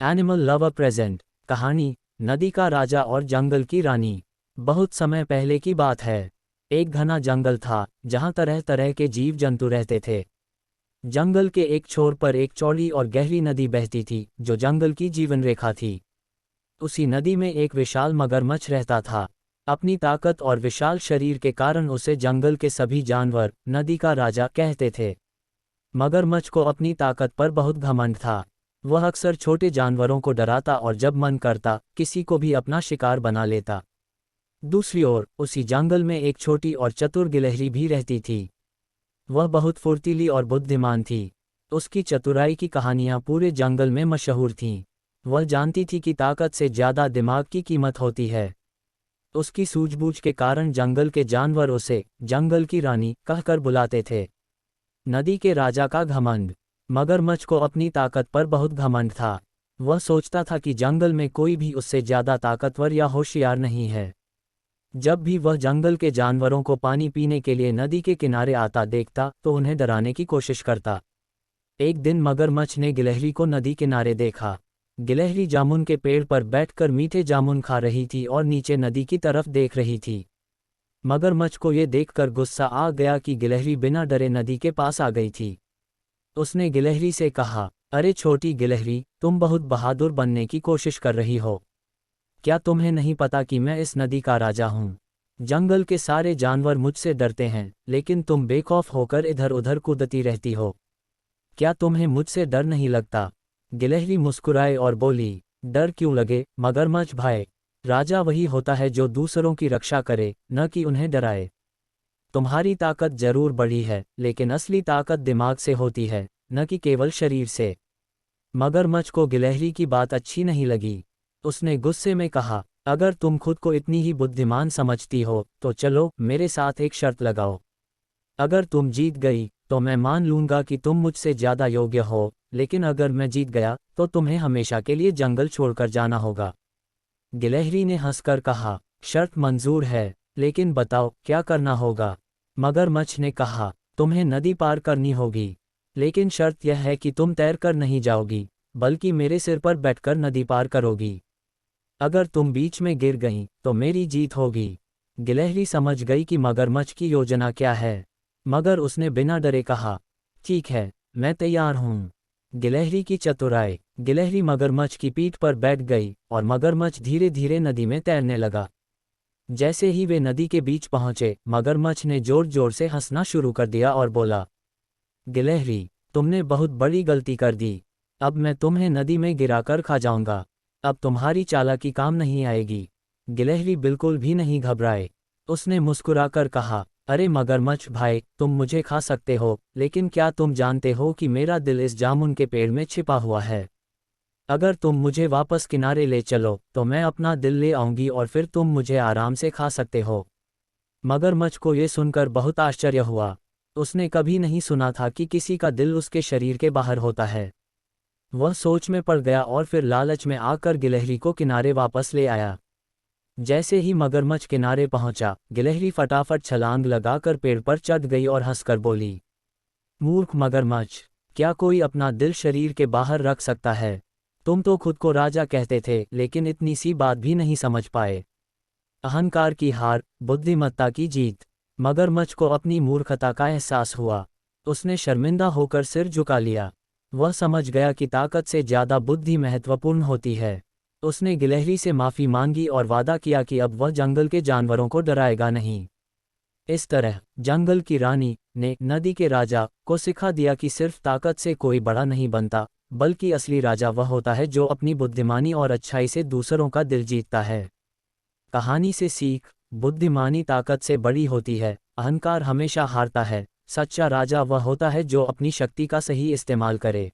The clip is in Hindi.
Animal lover present. कहानी, नदी का राजा और जंगल की रानी। बहुत समय पहले की बात है। एक घना जंगल था जहाँ तरह तरह के जीव जंतु रहते थे। जंगल के एक छोर पर एक चौड़ी और गहरी नदी बहती थी जो जंगल की जीवन रेखा थी। उसी नदी में एक विशाल मगरमच्छ रहता था। अपनी ताकत और विशाल शरीर के कारण उसे जंगल के सभी जानवर नदी का राजा कहते थे। मगरमच्छ को अपनी ताकत पर बहुत घमंड था। वह अक्सर छोटे जानवरों को डराता और जब मन करता किसी को भी अपना शिकार बना लेता। दूसरी ओर उसी जंगल में एक छोटी और चतुर गिलहरी भी रहती थी। वह बहुत फुर्तीली और बुद्धिमान थी। उसकी चतुराई की कहानियां पूरे जंगल में मशहूर थीं। वह जानती थी कि ताकत से ज्यादा दिमाग की कीमत होती है। उसकी सूझबूझ के कारण जंगल के जानवर उसे जंगल की रानी कहकर बुलाते थे। नदी के राजा का घमंड। मगरमच्छ को अपनी ताकत पर बहुत घमंड था। वह सोचता था कि जंगल में कोई भी उससे ज्यादा ताकतवर या होशियार नहीं है। जब भी वह जंगल के जानवरों को पानी पीने के लिए नदी के किनारे आता देखता तो उन्हें डराने की कोशिश करता। एक दिन मगरमच्छ ने गिलहरी को नदी किनारे देखा। गिलहरी जामुन के पेड़ पर बैठकर मीठे जामुन खा रही थी और नीचे नदी की तरफ देख रही थी। मगरमच्छ को ये देखकर गुस्सा आ गया कि गिलहरी बिना डरे नदी के पास आ गई थी। उसने गिलहरी से कहा, अरे छोटी गिलहरी, तुम बहुत बहादुर बनने की कोशिश कर रही हो। क्या तुम्हें नहीं पता कि मैं इस नदी का राजा हूँ? जंगल के सारे जानवर मुझसे डरते हैं, लेकिन तुम बेखौफ होकर इधर उधर कूदती रहती हो। क्या तुम्हें मुझसे डर नहीं लगता? गिलहरी मुस्कुराए और बोली, डर क्यों लगे मगरमच्छ भाई। राजा वही होता है जो दूसरों की रक्षा करे, न कि उन्हें डराए। तुम्हारी ताकत जरूर बड़ी है, लेकिन असली ताकत दिमाग से होती है, न कि केवल शरीर से। मगरमच्छ को गिलहरी की बात अच्छी नहीं लगी। उसने गुस्से में कहा, अगर तुम खुद को इतनी ही बुद्धिमान समझती हो तो चलो मेरे साथ एक शर्त लगाओ। अगर तुम जीत गई तो मैं मान लूंगा कि तुम मुझसे ज्यादा योग्य हो, लेकिन अगर मैं जीत गया तो तुम्हें हमेशा के लिए जंगल छोड़कर जाना होगा। गिलहरी ने हंसकर कहा, शर्त मंजूर है, लेकिन बताओ क्या करना होगा? मगरमच्छ ने कहा, तुम्हें नदी पार करनी होगी, लेकिन शर्त यह है कि तुम तैरकर नहीं जाओगी, बल्कि मेरे सिर पर बैठकर नदी पार करोगी। अगर तुम बीच में गिर गई तो मेरी जीत होगी। गिलहरी समझ गई कि मगरमच्छ की योजना क्या है, मगर उसने बिना डरे कहा, ठीक है, मैं तैयार हूँ। गिलहरी की चतुराई। गिलहरी मगरमच्छ की पीठ पर बैठ गई और मगरमच्छ धीरे धीरे नदी में तैरने लगा। जैसे ही वे नदी के बीच पहुंचे, मगरमच्छ ने जोर जोर से हंसना शुरू कर दिया और बोला, गिलहरी, तुमने बहुत बड़ी गलती कर दी। अब मैं तुम्हें नदी में गिराकर खा जाऊंगा। अब तुम्हारी चालाकी काम नहीं आएगी। गिलहरी बिल्कुल भी नहीं घबराए। उसने मुस्कुराकर कहा, अरे मगरमच्छ भाई, तुम मुझे खा सकते हो, लेकिन क्या तुम जानते हो कि मेरा दिल इस जामुन के पेड़ में छिपा हुआ है? अगर तुम मुझे वापस किनारे ले चलो तो मैं अपना दिल ले आऊंगी और फिर तुम मुझे आराम से खा सकते हो। मगरमच्छ को ये सुनकर बहुत आश्चर्य हुआ। उसने कभी नहीं सुना था कि किसी का दिल उसके शरीर के बाहर होता है। वह सोच में पड़ गया और फिर लालच में आकर गिलहरी को किनारे वापस ले आया। जैसे ही मगरमच्छ किनारे पहुंचा, गिलहरी फटाफट छलांग लगाकर पेड़ पर चढ़ गई और हंसकर बोली, मूर्ख मगरमच्छ, क्या कोई अपना दिल शरीर के बाहर रख सकता है? तुम तो खुद को राजा कहते थे, लेकिन इतनी सी बात भी नहीं समझ पाए। अहंकार की हार, बुद्धिमत्ता की जीत। मगरमच्छ को अपनी मूर्खता का एहसास हुआ। उसने शर्मिंदा होकर सिर झुका लिया। वह समझ गया कि ताकत से ज्यादा बुद्धि महत्वपूर्ण होती है। उसने गिलहरी से माफी मांगी और वादा किया कि अब वह जंगल के जानवरों को डराएगा नहीं। इस तरह जंगल की रानी ने नदी के राजा को सिखा दिया कि सिर्फ ताकत से कोई बड़ा नहीं बनता, बल्कि असली राजा वह होता है जो अपनी बुद्धिमानी और अच्छाई से दूसरों का दिल जीतता है। कहानी से सीख, बुद्धिमानी ताकत से बड़ी होती है, अहंकार हमेशा हारता है, सच्चा राजा वह होता है जो अपनी शक्ति का सही इस्तेमाल करे।